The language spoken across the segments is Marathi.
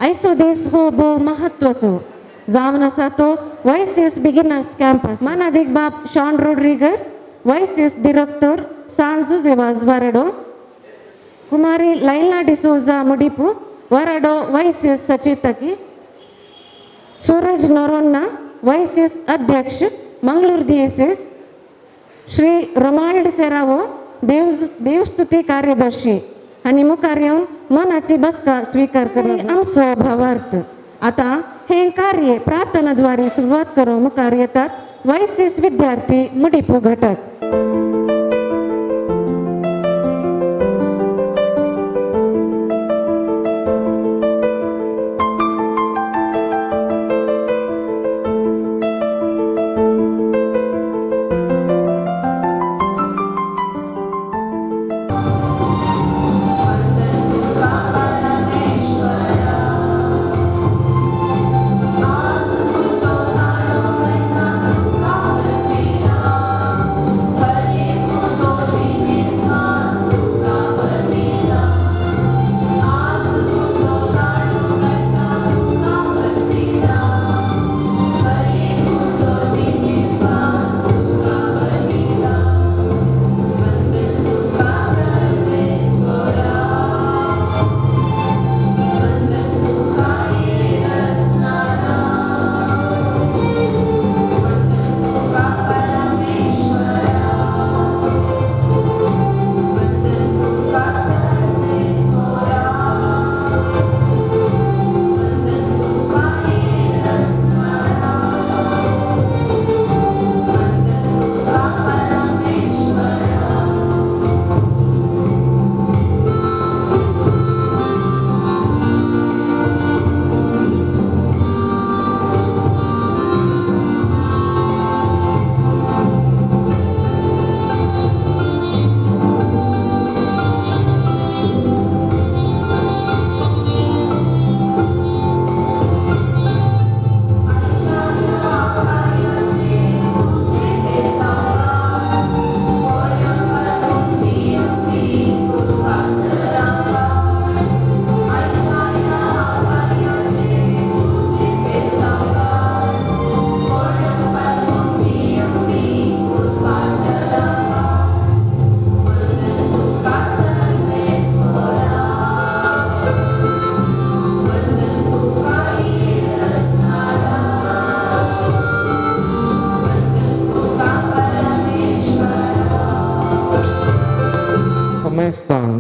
आयसो देश हो बो महत्वाचो जावन आसा तो YCS बिगिनर्स कॅम्पस मानाधिक बाप Shawn Rodrigues YCS director Sanju जेवाज वारडो कुमारी लैला डिसोजा मुडिपू वारडो YCS सचितकी सूरज नोरोन्ना YCS अध्यक्ष मंगळूर DSS श्री रोमाल्ड सेरावो देवस्तुती कार्यदर्शी आणि मुखार येऊन मनाची बसका स्वीकार करी आमचो भावार्थ आता हे कार्य प्रार्थनाद्वारे सुरुवात करून मुखार येतात YCS विद्यार्थी मुडिपू घटक.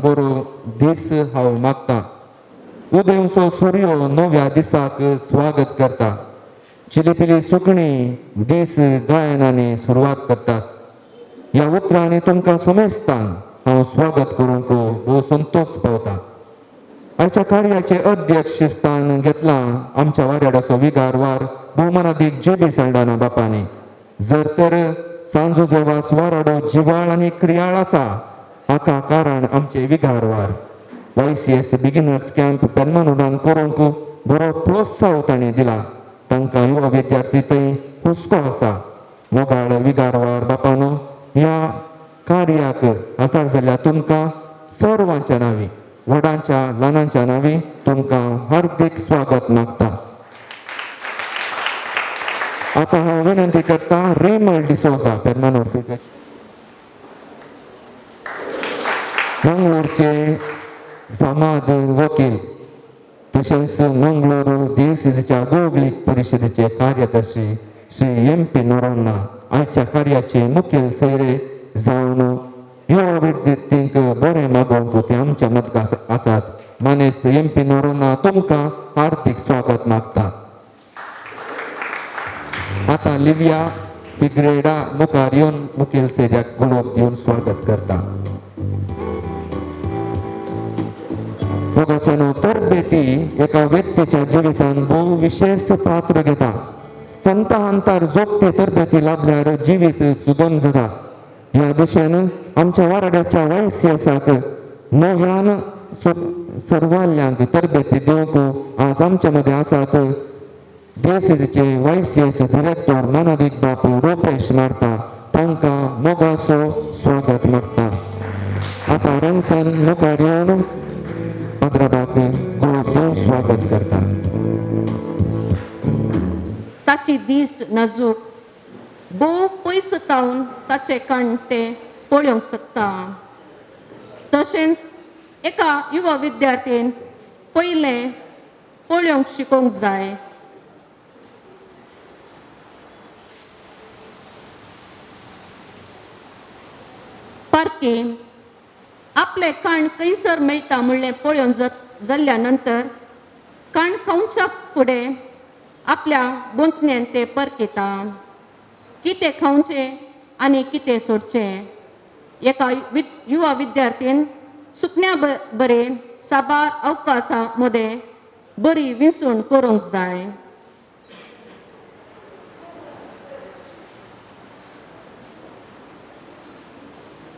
बरो दीस हांव मागता. उदयंचो सूर्य नव्या दिसाक स्वागत करता. चिलिपिली सुकणी दीस गायनाने सुरवात करतात. ह्या उतरांनी तुमकां सोमेस्तान हांव स्वागत करूंक भोव संतोश पावता. आयच्या कार्याचे अध्यक्ष स्थान घेतलां आमच्या वाड्याचो विगारवार भोवमानाधीक JB सल्डाना बापानी. जर तर सांजो जेवास वाराडो जिवाळ आनी क्रियाळ आसा हाका कारण आमचे विगारवार YCS बिगिनर्स कॅम्प पेर्मनंटान करूंक बरो प्रोत्साह ताणें दिला. तांकां युवा विद्यार्थी थंय हुस्को आसा. मोगाळ विगारवार बापानो ह्या कार्याक आसार जाल्यार तुमकां सर्वांच्या नांवी व्हडांच्या ल्हानांच्या नांवी तुमकां हार्दिक स्वागत मागता. आतां हांव विनंती करता रेमल डिसोजा पेर्मनंट मंगळूरचे फामाद वकील तशेंच मंगळूर DSSच्या भौगोलीक परिशदेचे कार्यदर्शी श्री MP नोरोन्ना आयच्या कार्याचे मुखेल सैरे जावन युवा विद्यार्थींक बरें मागोवंक ते आमच्या मदत आसात. मानेस्त MP नोरोन्ना तुमकां हार्दिक स्वागत मागता. आता लिविया फिग्रेडा मुखार येवन मुखेल सैऱ्याक गुलाब दिवन स्वागत करता. मोगाच्यान तरबेती एका व्यक्तीच्या जिवितान भोव विशेष पात्र घेता. अंतार जोगते तरबेती लाभल्यार जिवीत सुगम जाता. ह्या दिशेन आमच्या वाराड्याच्या YCSक नव्यान सर्वाल्यांक तरबेती दिवंक आज आमच्या मदें आसात DSSचे YCS डिरेक्टर मानाधिक बापू रुपेश मारता. तांकां मोगाचो स्वागत मागता. आता रंगसन मुखार येवन पदराक देव स्वागत करता. ताची दिश्ट नाजूक भोव पयस तावन ताचे काण ते पळोवंक शकता. तशेंच एका युवा विद्यार्थीन पयलें पळोवंक शिकोवंक जाय. पारकी आपले काण खंयसर मेळटा म्हणलें पळोवन जाल्ल्या नंतर काण खावच्या फुडें आपल्या बोंतण्यान ते परकिता कितें खावचें आनी कितें सोडचें. एका युवा विद्यार्थीन सुकण्या बरे साबार अवकाशा मदें बरी विंसण करूंक जाय.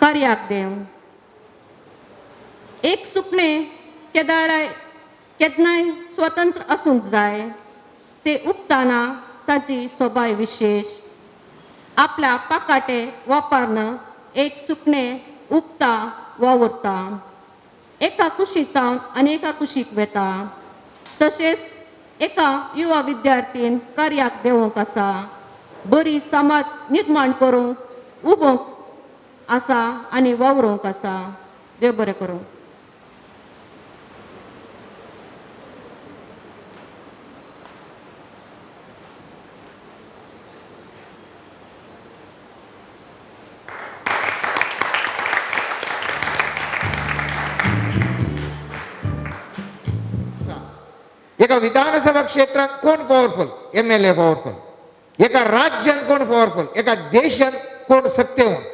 कार्याक देव एक सुकणें केन्नाय स्वतंत्र आसूंक जाय. ते उगताना ताची सोबाय विशेष. आपल्या पाकाटे वापरन एक सुकणें उगता वावुरता. एका कुशीतावन आनी एका कुशीक वेता. तशेंच एका युवा विद्यार्थीन कार्याक देवूंक आसा. बरी समाज निर्माण करूंक उबोवंक आसा आनी वावरूंक आसा. देव बरें करूं. एका विधानसभा क्षेत्रात कोण पॉवरफुल? MLA powerful. एका राज्यात कोण पॉवरफुल? एका देशात कोण सत्तेवंत?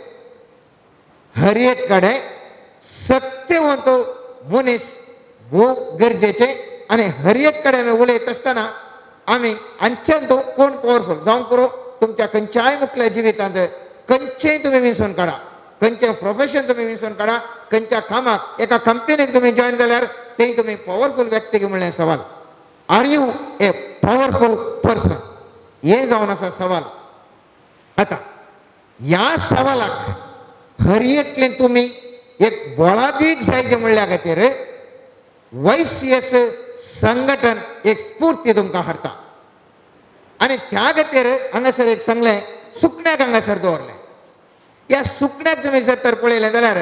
हर एक कडे सत्तेवंत मनीस भोव गरजेचे. आणि हर एक कडे आमी उलयत आसतना आमी हांच्यान तो कोण पॉवरफुल जावंक पुरो. तुमच्या खंयच्याय मुखल्या जिवितांत खंयचेय तुम्ही विंसोन काडा, खंयचें प्रोफेशन तुम्ही विंसोन काडा, खंयच्या कामाक एका कंपनीक तुम्ही जॉईन जाल्यार थंय तुम्ही पॉवरफुल व्यक्ती म्हणलें सवाल. Are you a powerful person? हे जावन आसा सवाल. आता ह्या सवालाक हर एकलें तुमी एक बोळादीक जायचे म्हणल्या खातीर YCS संघटन एक स्फूर्ती तुमकां हाडटा. आनी त्या खातीर हांगासर एक सांगलें सुकण्याक हांगासर दवरलें. ह्या सुकण्याक तुमी जर तर पळयलें जाल्यार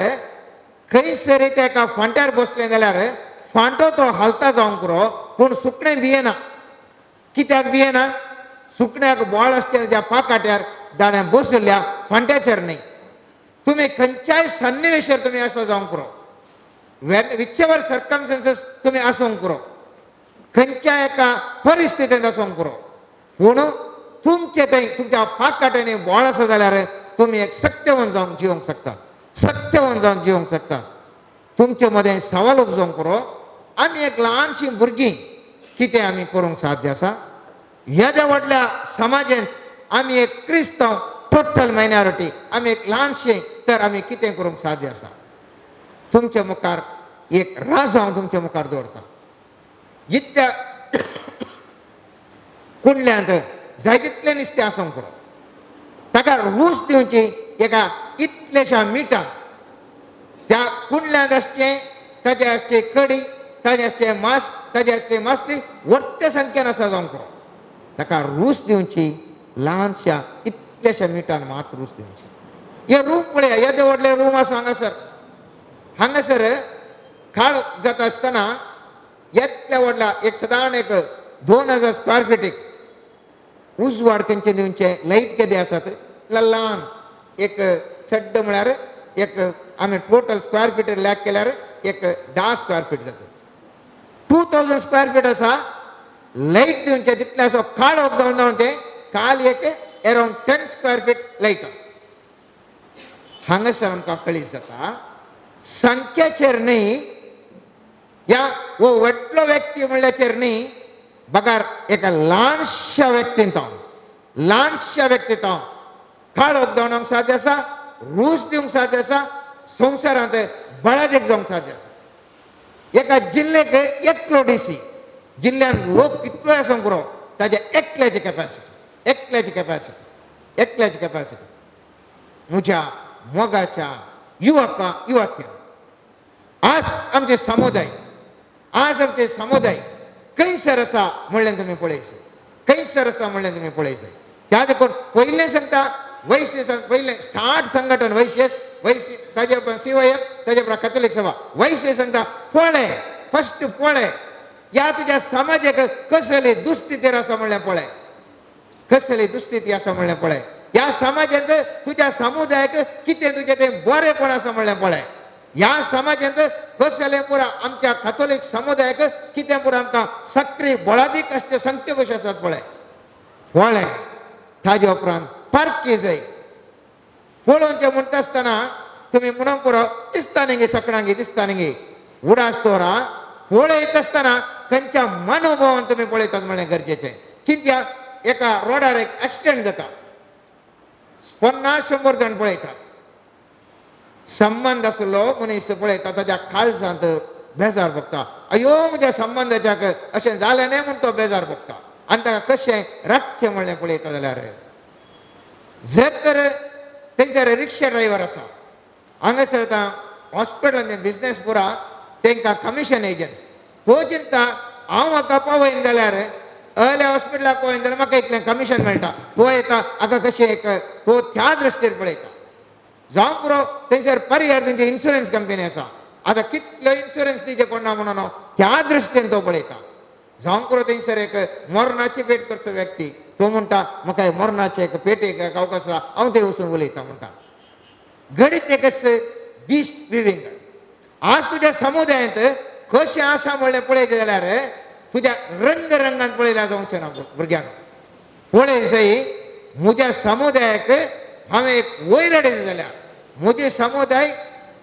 खंयसर ते एका फांट्यार बसलें जाल्यार फांटो तो हालता जावंक पुरो पूण सुकणें भियेना. कित्याक भियेना? सुकण्याक बोळ आसता त्या पाकाट्यार दाण्यां बसयल्ल्या फांट्याचेर न्ही. तुम्ही खंयच्याय सन्निवेशार तुम्ही असो जावंक पुरो, विचेवर सर्कमस्टन्सेस तुम्ही आसूंक पुरो, खंयच्या एका परिस्थितींत आसूंक पुरो, पूण तुमचे थंय तुमच्या पाकाट्यांनी बोळ आसा जाल्यार तुम्ही एक सत्यवंत जावन जिवंक शकता. सत्यवंत जावन जिवंक शकता. तुमचे मदें सवाल उपजोवंक पुरो आमी एक ल्हानशीं भुरगीं कितें आमी करूंक साध्य आसा. ह्या व्हडल्या समाजांत आमी एक क्रिस्तांव टोटल मायनॉरिटी आमी एक ल्हानशें तर आमी कितें करूंक साध्य आसा. तुमच्या मुखार एक राज हांव तुमच्या मुखार दवरता. इतल्या कुंडल्यांत जाय तितलें नुस्तें आसूंक पुरो. ताका रूच दिवची एका इतलेशा मिठान त्या कुंडल्यांत आसचें, ताचे आसचे कडी, ताचे आसचे मांस, ताचे आसचे मासली वर्ते संख्येन आसा जावंक पुरो. ताका रूच दिवची ल्हानशा इतलेशा मिठान मात रूच दिवची. हे रूम पळया, येदे व्हडले रूम आसा हांगासर. हांगासर खाळ जाता आसतना येतल्या व्हडला एक सादारण एक 2000 स्क्वेअर फिटीक उजवाड खंयचे दिवचे, लायट केदे आसात ल्हान एक सड्ड म्हळ्यार एक आमी टोटल स्क्वेअर फिटर लॅक केल्यार एक 10 स्क्वेअर फीट जाता. 2000 स्क्वेअर फीट आसा. लायट दिवचे तितले असो खाळ जावन जावन ते काल एक अरावंड 10 स्क्वेअर फीट लायट. हांगासर आमकां कळीत जाता संख्येचेर न्ही, या वो व्हडलो व्यक्ती म्हणल्याचेर न्ही, बगार एका ल्हानशा व्यक्तीन ल्हानशा व्यक्तीत खाळ जावंक साध्य आसा, रूच दिवंक साध्य आसा, संवसारांत बळादेक जावंक साध्य आसा. एका जिल्ल्याक एकलो DC जिल्ल्यान लोक कितलो आसूंक पुरो ताजे एकल्याची कॅपॅसिटी म्हज्या मोगाच्या युवकांक आज आमचे समुदाय आज आमचे समुदाय खंयसर आसा म्हणल्यार तुम्ही पळयचे, खंयसर आसा म्हणल्यार तुम्ही पळयचे. त्या देखून पयलें सांगता वैश्य पयलें स्टार्ट संघटन वैश्य ताजे उपरांत CYM, ताजे उपरांत कॅथोलिक सभा. वैश्य सांगता पळय, फस्ट पळय या तुझ्या समाजाक कसली दुस्थितीर आसा म्हणल्यार पळय, कसली दुस्थिती आसा म्हणल्यार पळय. या समाजांत तुझ्या समुदायाक कितें तुजें तें बरेंपण आसा म्हणल्यार पळय. या समाजांत कसले पुरा आमच्या कॅथोलिक समुदायाक कितें पुरा आमकां सक्रीय बळादीक अशे संगत्यो कश्यो आसात पळय. पळय ताजे उपरांत पारखी जाय. पळोवचें म्हणटा आसतना तुम्ही म्हणून पुरो दिसता न्ही सकाळांगी दिसता न्ही उडास तोरा पळयत आसतना खंयच्या मनोभावान तुम्ही पळयतात म्हणलें गरजेचें. चिंत्या एका रोडार एक एक्सिडेंट जाता, 50-100 जाण पळयतात. संबंध आसलो मनीस पळयता ताच्या काळजांत बेजार भोगता. अयो म्हज्या संबंधाच्याक अशें जालें न्ही म्हूण तो बेजार भोगता आनी ताका कशें राखचें म्हणलें पळयता जाल्यार जर तर तेंचेर रिक्षा ड्रायव्हर आसा, हांगासर आतां हॉस्पिटलांत बिझनेस पुरा तांकां कमिशन एजंट्स, तो चिंता हांव हाका पावयन जाल्यार अर्ल्या हॉस्पिटलाक पावयन जाल्यार म्हाका इतलें कमिशन मेळटा. तो येता हाका कशें एक तो त्या दृश्टीर पळयता. जावं पुरो थंयसर पर्याय तेंची इन्शुरन्स कंपनी आसा, आतां कितलो इन्शुरन्स दिचे पडना म्हणून त्या दृश्टीन तो पळयता. जावं पुरो थंयसर एक मरणाची पेट करचो व्यक्ती, तो म्हणटा म्हाका मरणाचे एक पेटेक अवकाश आसा, हांव ते वचून उलयता म्हणटा. घडीत एक दीस विविंग. आज तुज्या समुदायांत कशें आसा म्हणलें पळयलें जाल्यार तुज्या रंग रंगान पळयल्यार जावचें ना भुरग्यांक. पळय जाय म्हज्या समुदायाक हांवें एक वयर हाडयलें जाल्यार, म्हजे समुदाय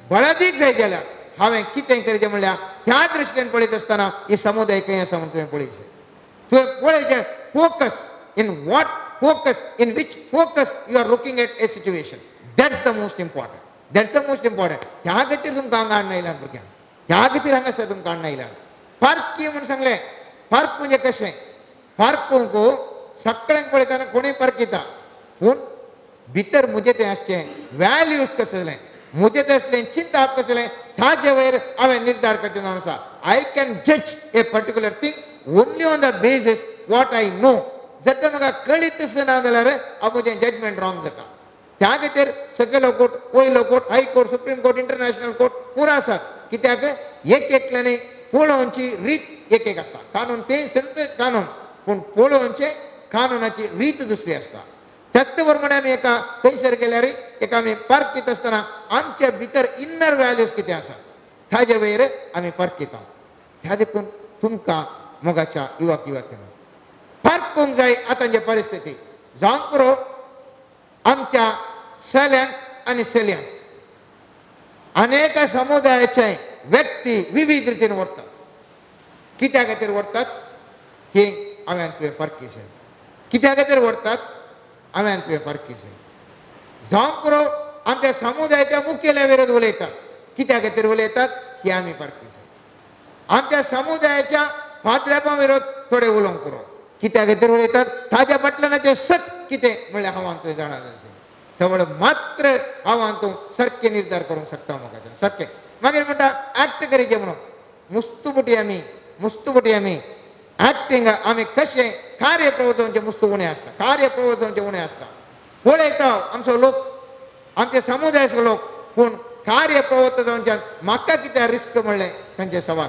बळादीक जाय जाल्यार हांवें कितें करचें म्हणल्यार त्या दृश्टीन पळयत आसतना ही समुदाय खंय आसा म्हण तुवें पळयचें. तुवें पळयचें focus in what focus, in which focus you are looking at a situation. That's the most important. That's the most important. ह्या खातीर तुमकां हांगा हाडून आयल्यात भुरग्यांक, ह्या खातीर हांगासर तुमकां हाडून आयल्यात. पारखी म्हूण सांगलें. पार्क म्हणजे कशें? पार्कूंक सगळ्यांक पळयतना कोणूय पारखिता, पूण भितर म्हजें तें आसचें वॅल्यूज कसलें, म्हजें तें असलें चिंतप कसलें, ताचे वयर हांवें निर्धार करचें जावन आसा. आय कॅन जज a particular thing only on the basis what I know. जर तर म्हाका कळीतच ना जाल्यार हांव म्हजें जजमेंट रॉंग जाता. त्या खातीर सकयलो कोर्ट, वयलो court, high court, supreme court, international court पुरो आसात. कित्याक एक एकल्यानी पळोवची रीत एक एक आसता. कानून ते संत कानून, पूण पळोवचे कानुनाची रीत दुसरी आसता. त्याच प्रमाणे आमी एका खंयसर गेल्यार एका आमी पारखीत आसतना आमच्या भितर इन्नर वॅल्यूज कितें आसा ताजे वयर आमी पारखीता. ह्या देखून तुमकां मोगाच्या युवक युवतींनो पारखूंक जाय आतांचे परिस्थिती. जावं पुरो आमच्या सल्यांक आनी चलयांक अनेक समुदायाचे व्यक्ती विविध रितीन वतात. कित्या खातीर वतात ही हांवें तुवें पारखी जाय. कित्या खातीर वतात हांवें तुवें पारखी जाय. जावं पुरो आमच्या समुदायाच्या मुखेल्या विरोध उलयतात. कित्या खातीर उलयतात ही आमी पारखी जाय. आमच्या समुदायाच्या फादरापा विरोध थोडे उलोवंक पुरो. कित्या खातीर उलयतात ताज्या फाटल्यानाचें सत कितें म्हणल्यार हांव तुवें जाणा जाय. त्यामुळे मात्र हांव तूं सारकें निर्धार करूंक शकता म्हाका सारकें. मागीर म्हणटा एक्ट करीचे म्हणून मुस्तुबटी आमी एक्टिंग आमी कशें कार्य प्रवर्तनाचें मुस्त उणें आसता. कार्य प्रवर्तनाचें उणें आसता. पळयता आमचो लोक, आमचे समुदायाचो लोक, पूण कार्य प्रवर्तन जावच्यान म्हाका कित्याक रिस्क म्हणलें तांचे सवाल.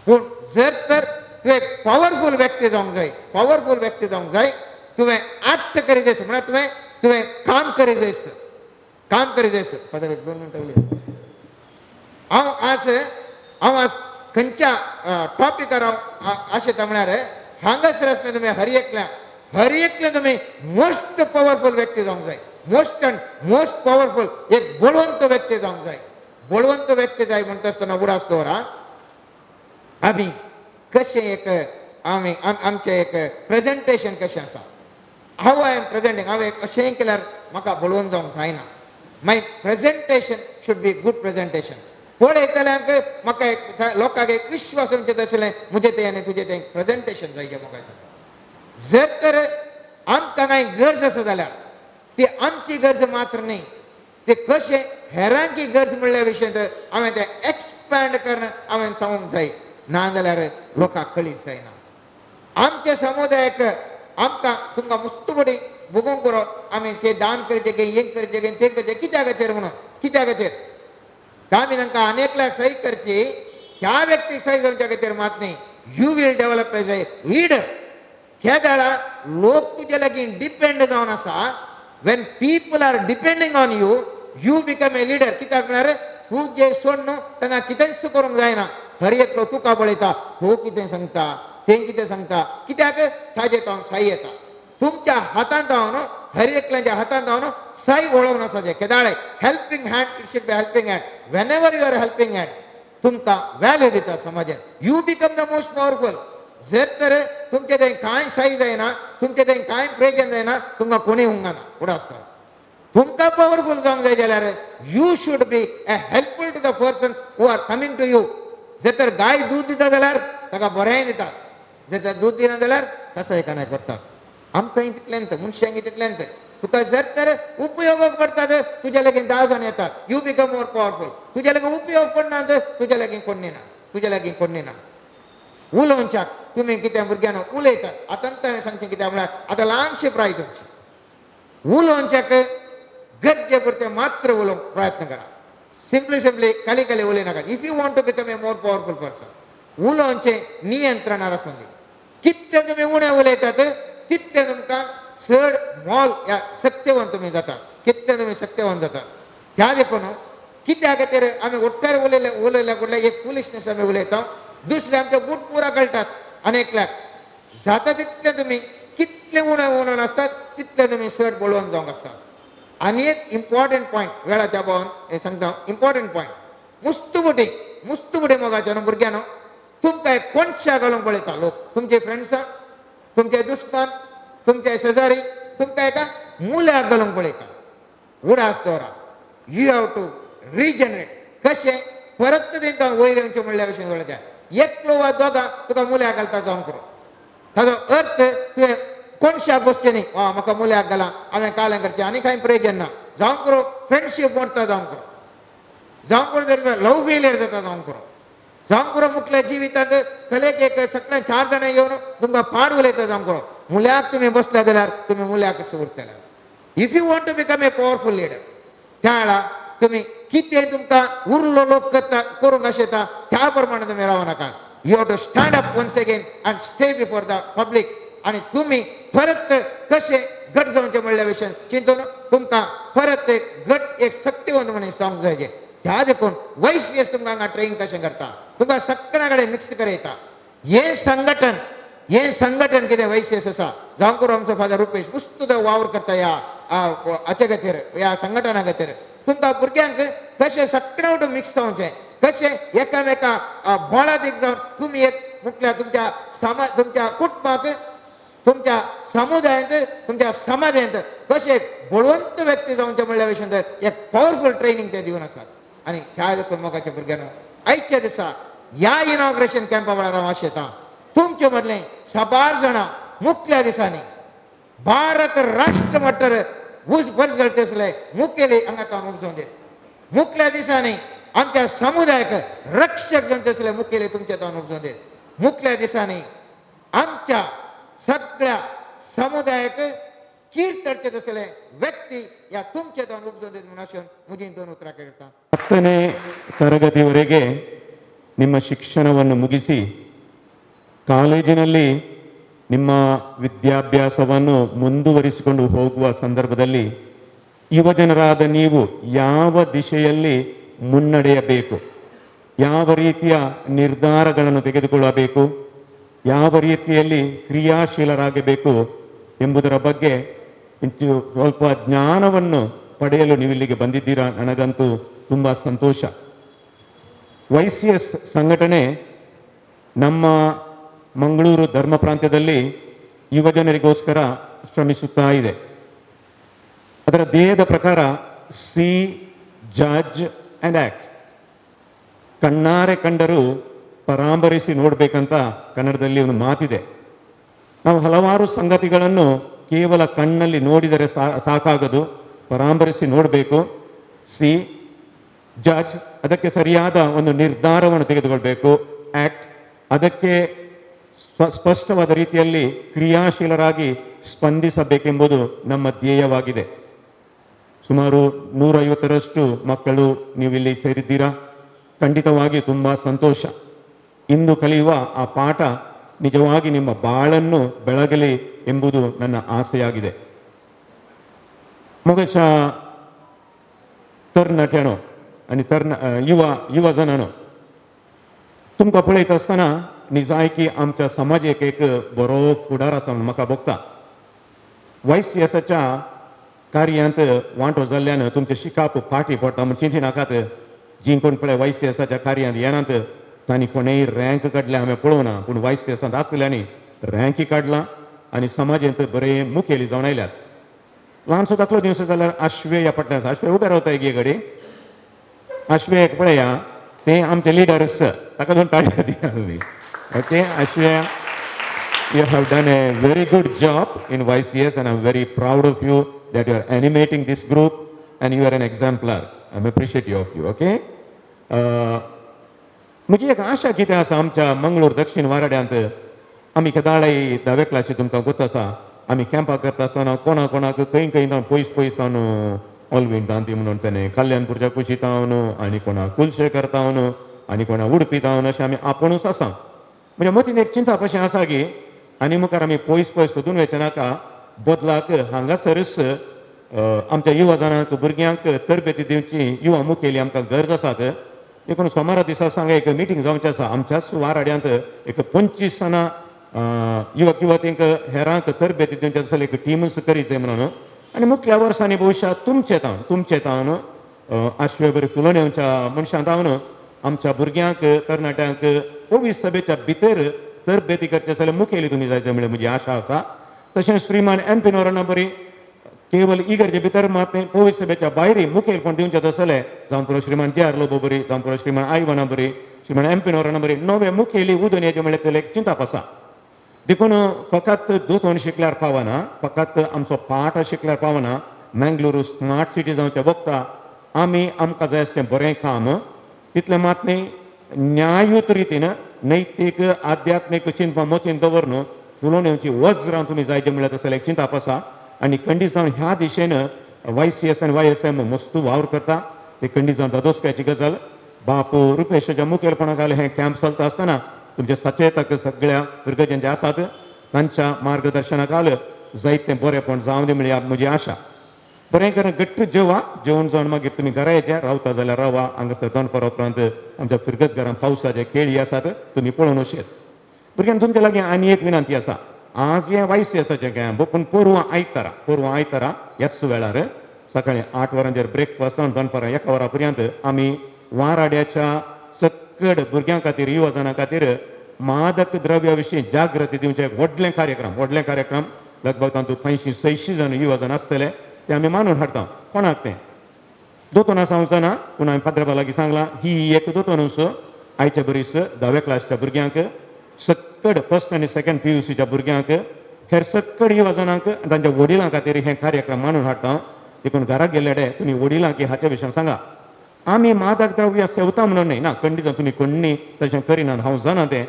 पूण जर तर तुवें पॉवरफूल व्यक्ती जावंक जाय, पॉवरफूल व्यक्ती जावंक जाय, तुवें एक्ट करी जायस म्हळ्यार तुवें काम करी जायस. काम करी जायस. 2 मिनटां उलय. हांव आज खंयच्या टॉपिकार हांव आशेता म्हळ्यार हांगासर आसतना तुमी हर एकल्या तुमी मोस्ट पॉवरफूल व्यक्ती जावंक जाय. मोस्ट पॉवरफूल एक बळवंत व्यक्ती जावंक जाय. बळवंत व्यक्ती जाय म्हणटा आसतना उडास दवरा आमी कशें एक आमचें एक प्रेजेंटेशन कशें आसा. How I am presenting. हांव एक अशें केल्यार म्हाका बळवून जावंक जायना. My presentation should be good presentation. पळयतल्यांक म्हाका लोकांक एक विश्वास येवचें आसलें म्हजें तें आनी तुजें तें प्रेजेंटेशन जाय म्हाका. जर तर आमकां कांय गरज आसा जाल्यार ती आमची गरज मात्र न्ही, ते कशें हेरांची गरज म्हणल्या विशयी हांवें तें एक्सपॅन्ड करून हांवें सांगूंक जाय. नाजाल्यार लोकांक कळीच जायना. आमच्या समुदायाक आमकां तुमकां मुस्तुबडी बघूंक बरो आमी ते दान करचे गे हें करचे गे तें करचे कित्या खातीर म्हणून कित्या खातीर आमी तांकां अनेकल्या सही करची त्या व्यक्तीक सही करच्या खातीर मात न्ही. You will develop as a leader. ह्या वेळा लोक तुजे लागीं डिपेंड जावन आसा. When people are depending on you you become a leader. कित्याक म्हळ्यार तूं जे सोड न्हू तांकां कितेंच करूंक जायना. हर एकलो तुका पळयता तो कितें सांगता तें कितें सांगता कित्याक ताजे तो साई येता. तुमच्या हातांत जावन हर एकल्याच्या हातांत जावन साई वळोवन आसाचे केदाळे helping hand. It should be helping hand. Whenever you are helping hand तुमकां व्हॅल्यू दिता समाजात. You become the most powerful. जर तर तुमचे थंय कांय साई जायना तुमचे थंय कांय प्रेजन जायना तुमकां कोणी हुंगाना उडो आसता. तुमकां पॉवरफुल जावंक जाय जाल्यार you should be a helpful to the persons who are coming to you. जर तर गाय दूध दिता जाल्यार ताका बरें दिता. जर तर दूध दिना जाल्यार कसायखाना करता. आमकांय तितल्यांत मनशांक तितल्यांत तुका जर तर उपयोगाक पडटा तुज्या लागीं 10 जाण येतात. You become more powerful. तुज्या लागीं उपयोग पडना तुज्या लागीं कोण ना. तुज्या लागीं कोण ना. उलोवच्याक तुमी कितें भुरग्यांना उलयतात. आतां सांगचें कित्याक म्हळ्यार आतां ल्हानशी प्राय तुमची उलोवच्याक गरजे पुरते मात्र उलोवंक प्रयत्न करा. सिंपली खाली खाली उलयनाका. If you want to become a more powerful person उलोवचें नियंत्रणार आसून दी. कितलें तुमी उणें उलयतात तितलें तुमकां चड मोल ह्या सत्यवान तुमी जाता. कितलें तुमी सत्यवान जाता. ह्या देखून कित्या खातीर आमी उठ्ठार उलयल्या कडले एक फुलिशनेस आमी उलयता. दुसरे आमचे बूट पुरा कळटात अनेकल्याक. जाता तितलें तुमी कितलें उणें आसतात तितलें तुमी चड बळोवन जावंक आसता. आनी एक इम्पॉर्टंट पॉयंट वेळाच्या भावान हें सांगता. इम्पॉर्टंट पॉयंट मुस्तुबडी मोगाच्या न्हू भुरग्यां तुमकां एक कोणशा घालूंक पळयता लोक. तुमचे फ्रेंड्सां तुमचे दुस्मान तुमचे शेजारी तुमकां एका मुल्याक घालूंक पळयता. उडास दवरा. You have to regenerate. कशें परत तेंकां वयर येवचें म्हणल्या भशेन उलयता. एकलो वा दोगां तुका मुल्याक घालता जावंक पुरो. ताजो अर्थ तुवें कोणशा बसचें न्ही. म्हाका मुल्याक घाला हांवें कालें करचें आनी कांय प्रेजन ना जावंक पुरो. फ्रेंडशीप मोडटा जावंक पुरो. जावंक पुरो जर लव फेलियर जाता जावंक पुरो. जावंक पुरो मुखल्या जिवितांत कलेक एक सगळ्या 4 जाणां येवन तुमकां पाड उलयता जावंक पुरो. मुल्याक तुमी बसल्या जाल्यार तुमी मुल्याक कसो उरतले. If you want to become a powerful leader त्या वेळा तुमी कितें तुमकां उरलो लोक करता करूंक आशेता त्या प्रमाणे तुमी रावं नाका. You have to stand up once again and stay before the public. आनी तुमी परत कशें घट जावचें म्हणल्या विशयान चिंतून तुमकां परत एक घट एक सत्यवंत मनीस जावंक जाय. त्या देखून वैश्यस तुमकां हांगा ट्रेनिंग कशें करता. तुमकां सगळ्या कडेन मिक्स करयता. हें संघटन कितें वैश्यस आसा जावंक पुरो आमचो फादर रुपेश मस्त वावर करता ह्या हाचे खातीर ह्या संघटना खातीर. तुमकां भुरग्यांक कशें सगळें वांगडा मिक्स जावचें कशें एकामेका बोळात एक जावन तुमी एक मुखल्या तुमच्या कुटुंबाक तुमच्या समुदायांत तुमच्या समाजांत कशें बळवंत व्यक्ती जावचें म्हणल्या विशयान एक पॉवरफुल ट्रेनिंग ते दिवन आसात. आनी ह्या देखून मोगाच्या भुरग्यांना आयच्या दिसा ह्या इनॉग्रेशन कॅम्पा वेळार हांव आशेतां तुमचे मदलें 12 जाणां मुखल्या दिसांनी भारत राष्ट्र मट्टार बरें जाल्ले आसले मुखेली हांगा तो उजोवन देत. मुखल्या दिसांनी आमच्या समुदायाक रक्षक जावचे आसले मुखेली तुमचे तो उजोवन देत. मुखल्या दिसांनी आमच्या सगळ्या समुदायाक कीर्त करचे आसले व्यक्ती या तुमचे तो उजोवन देत म्हणून आशेन म्हजी 2 उतरां करता. 10ನೇ ತರಗತಿವರೆಗೆ ನಿಮ್ಮ ಶಿಕ್ಷಣವನ್ನು ಮುಗಿಸಿ ಕಾಲೇಜಿನಲ್ಲಿ ನಿಮ್ಮ ವಿದ್ಯಾಭ್ಯಾಸವನ್ನು ಮುಂದುವರಿಸಿಕೊಂಡು ಹೋಗುವ ಸಂದರ್ಭದಲ್ಲಿ ಯುವಜನರಾದ ನೀವು ಯಾವ ದಿಶೆಯಲ್ಲಿ ಮುನ್ನಡೆಯಬೇಕು, ಯಾವ ರೀತಿಯ ನಿರ್ಧಾರಗಳನ್ನು ತೆಗೆದುಕೊಳ್ಳಬೇಕು, ಯಾವ ರೀತಿಯಲ್ಲಿ ಕ್ರಿಯಾಶೀಲರಾಗಬೇಕು ಎಂಬುದರ ಬಗ್ಗೆ ಸ್ವಲ್ಪ ಜ್ಞಾನವನ್ನು ಪಡೆಯಲು ನೀವು ಇಲ್ಲಿಗೆ ಬಂದಿದ್ದೀರಾ. ನನಗಂತೂ ತುಂಬ ಸಂತೋಷ. YCS ಸಂಘಟನೆ ನಮ್ಮ ಮಂಗಳೂರು ಧರ್ಮ ಪ್ರಾಂತ್ಯದಲ್ಲಿ ಯುವಜನರಿಗೋಸ್ಕರ ಶ್ರಮಿಸುತ್ತಾ ಇದೆ. ಅದರ ಧ್ಯೇಯದ ಪ್ರಕಾರ ಸಿ ಜಡ್ಜ್ ಆ್ಯಂಡ್ ಆ್ಯಕ್ಟ್. ಕಣ್ಣಾರೆ ಕಂಡರೂ ಪರಾಂಬರಿಸಿ ನೋಡಬೇಕಂತ ಕನ್ನಡದಲ್ಲಿ ಒಂದು ಮಾತಿದೆ. ನಾವು ಹಲವಾರು ಸಂಗತಿಗಳನ್ನು ಕೇವಲ ಕಣ್ಣಲ್ಲಿ ನೋಡಿದರೆ ಸಾಕಾಗದು, ಪರಾಂಬರಿಸಿ ನೋಡಬೇಕು. ಸಿ ಜಡ್ಜ್, ಅದಕ್ಕೆ ಸರಿಯಾದ ಒಂದು ನಿರ್ಧಾರವನ್ನು ತೆಗೆದುಕೊಳ್ಬೇಕು. ಆ್ಯಕ್ಟ್, ಅದಕ್ಕೆ ಸ್ಪಷ್ಟವಾದ ರೀತಿಯಲ್ಲಿ ಕ್ರಿಯಾಶೀಲರಾಗಿ ಸ್ಪಂದಿಸಬೇಕೆಂಬುದು ನಮ್ಮ ಧ್ಯೇಯವಾಗಿದೆ. ಸುಮಾರು 150ರಷ್ಟು ಮಕ್ಕಳು ನೀವು ಇಲ್ಲಿ ಸೇರಿದ್ದೀರಾ. ಖಂಡಿತವಾಗಿ ತುಂಬ ಸಂತೋಷ. ಇಂದು ಕಲಿಯುವ ಆ ಪಾಠ ನಿಜವಾಗಿ ನಿಮ್ಮ ಬಾಳನ್ನು ಬೆಳಗಲಿ ಎಂಬುದು ನನ್ನ ಆಸೆಯಾಗಿದೆ. मोगशा तरणाट्यानो आणि युवा जणांनो, तुमकां पळयत आसतना न्ही जाय की आमच्या समाजाक एक बरो फुडार आसा म्हूण म्हाका भोगता. YCSच्या कार्यांत वांटो जाल्ल्यान तुमचे शिकाप फाटी पडटा म्हूण चिंती नाकात. जी कोण पळय YCSच्या कार्यांत येनात तांणी कोणेय रँक काडल्या हांवें पळोवना, पूण YCSांत आसलेल्यांनी रँकी काडला आनी समाजांत बरे मुखेली जावन आयल्यात. ल्हानसो दाखलो दिवचो जाल्यार आश्वे ह्या पट्ट्यान आश्वे उबे रावता एक घडी. आश्वेक पळया ते आमचे लिडर्स, ताका दोन ताळयो दिया तुमी. Okay Ashwem, you have done a very good job in YCS and I'm very proud of you that you are animating this group and you are an exemplar. I'm appreciative of you. Okay. म्हजी एक आशा कितें आसा आमच्या मंगळूर दक्षिण वाराड्यांत आमी केदाळी 10वे क्लासी तुमकां गोत आसा आमी कॅम्पां करता आसतना कोणाक खंय जावन पयस जावन ऑलवीन दांती म्हणून तेणे कल्याणपूरच्या कुशीत जावन आनी कोणाक कुलशेकर जावन आनी कोणाक उडपी जावन अशें आमी आपुणूच आसा. म्हणजे मतीन एक चिंता कशें आसा की आनी मुखार आमी पयस सोदून वचचे नाका. बदलाक हांगासरच आमच्या युवा जाणांक भुरग्यांक तरबेती दिवची युवा मुखेली आमकां गरज आसात. देखून सोमारा दिसा सांगा एक मिटींग जावचें आसा आमच्याच वाराड्यांत एक 25 जाणां युवक युवतींक हेरांक तरबेती दिवचे आसले एक टीमच करीचे म्हणून. आनी मुख्या वर्सांनी भविश्यात तुमचे तावन आश्वे बरे फुलोवण्यांच्या मनशां तावन आमच्या भुरग्यांक तरणाट्यांक 24 सभेच्या भितर तरबेती करचे जाल्यार मुखेली तुमी जायचे म्हणून म्हजी आशा आसा. तशेंच श्रीमान MP नोराना बरी केवल इगर्जे भितर मात 24 सभेच्या भायरय मुखेलपण दिवचें आसले जावं पुरो श्रीमान JR लोबो बरी जावं पुरो श्रीमान आयवाना बरी श्रीमान MP नोराना बरी नवे मुखेली उदोन येचे म्हणल्यार तेले एक चिंता आसा. देखून फकत दोतोन शिकल्यार पावना, फकत आमचो पाठ शिकल्यार पावना. मंगळूरू स्मार्ट सिटी जावचें बघता आमी आमकां जाय आसलें बरें काम तितलें मात न्ही न्याययुत रितीन नैतीक आध्यात्मीक चिंतन मतीन दवरून फुलोवण्यांची वज्रां तुमी जायचे म्हणल्यार तसले एक चिंता आसा. आनी खंडीत जावन ह्या दिशेन YCS आनी YSM मस्त वावर करता. ते खंडीत जावन दादोसप्याची गजाल बापू रुपेशाच्या मुखेलपणा घाल हें कॅम्प चलता आसतना तुमचे सचेतक सगळ्या भुरग्यांचे आसात. तांच्या मार्गदर्शना खाल जायतें बरेंपण जावं दी म्हळ्यार म्हजी आशा. बरें करून गट्ट जेवण जावन मागीर तुमी घरा येच्या रावता जाल्यार रावा. हांगासर दनपार उपरांत आमच्या फिरगत घरांत पावसाचे केळी आसात तुमी पळोवन वचेत. भुरग्यांक तुमचे लागीं आनी एक विनंती आसा. आज हे YCSचे कॅम्प पूण पोरवां आयतारा ह्याच वेळार सकाळीं 8 वरांचेर ब्रेकफास्ट जावन दनपारां 1 वरा पर्यंत आमी वाराड्याच्या सकड भुरग्यां खातीर युवा जाणां खातीर मादक द्रव्या विशीं जागृती दिवचे व्हडले कार्यक्रम लगभग तातूंत 50-60 जण युवा जाण आसतले ते आमी मानून हाडटा. कोणाक तें दोतोन सांगूंक ना पूण हांवें पाद्रबा लागीं सांगलां ही एक दोतोनूच आयच्या बरीस 10व्या क्लासच्या भुरग्यांक सकड फर्स्ट आनी सेकंड PUCच्या भुरग्यांक हेर सकड युवा जाणांक तांच्या वडिलां खातीर हे कार्यक्रम मानून हाडटा. देखून घराक गेले तुमी वडिलांक हाच्या विशयान सांगा. आमी मादक द्रव्य सेवता म्हणून न्ही ना खंडी जावन तुमी कोण्णी तशें करिनात हांव जाणा तें.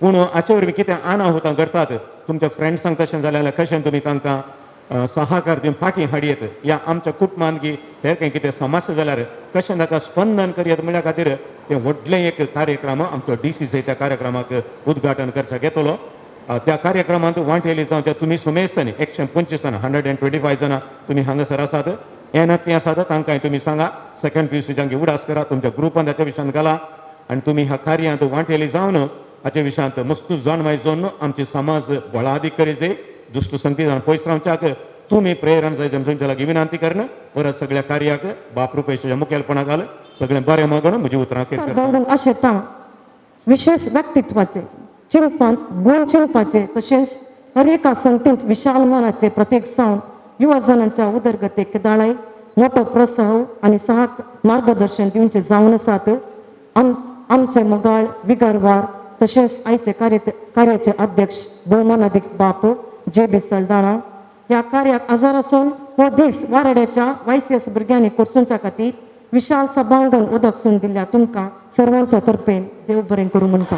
पूण हाचे वरवीं कितें अनाहुतां करतात तुमच्या फ्रेंड्सांक तशें जाल्यार कशें तुमी तांकां सहकार दिवन फाटीं हाडयेत. या आमच्या कुटुंबांत हेर खंय कितें समस्या जाल्यार कशें ताका स्पंदन करयत म्हणल्या खातीर तें व्हडलें एक कार्यक्रम आमचो DCC त्या कार्यक्रमाक उद्घाटन करचें घेतलो. त्या कार्यक्रमांत वांटेली जावन ते तुमी सुमेस्तनी 125 जाणां 125 जाणां तुमी हांगासर आसात. येनातलीं आसात तांकांय तुमी सांगा. सेकंड PUCच्यांक उडास करा तुमच्या ग्रुपांत हाच्या विशयान घाला आनी तुमी ह्या कार्यांत वांटेली जावन हाच्या विशयांत मस्त जाणवाय जावन आमचे समाज बळादीक करी जाय. दुष्ट संगती जावन पयस रावच्याक तुमी प्रेरण जाय तुमच्या लागीं विनंती करन. परत सगळ्या कार्याक बाप रुपेशाच्या मुखेलपणा घाल सगळें बरें मागून म्हजी उतरां घडून अशें ता विशेष व्यक्तित्वाचे चिंतपांत गुण चिंतपाचे तशेंच हर एका संगतींत विशाल मनाचे प्रत्येक जावन युवा जणांच्या उदरगतेक दाळाय मोठो प्रोत्साह आनी सहक मार्गदर्शन दिवचे जावन आसात. आमचे मोगाळ विगारवार तशेंच आयचे कार्याचे अध्यक्ष भौमानाधिक बाप JB सल्दाना. ह्या कार्याक आजार आसून हो दीस वाराड्याच्या YCS भुरग्यांनी करसूंच्या खातीर विशाल सभांगण उदक सून दिल्या तुमकां सर्वांच्या तर्फे देव बरें करूं म्हणटा.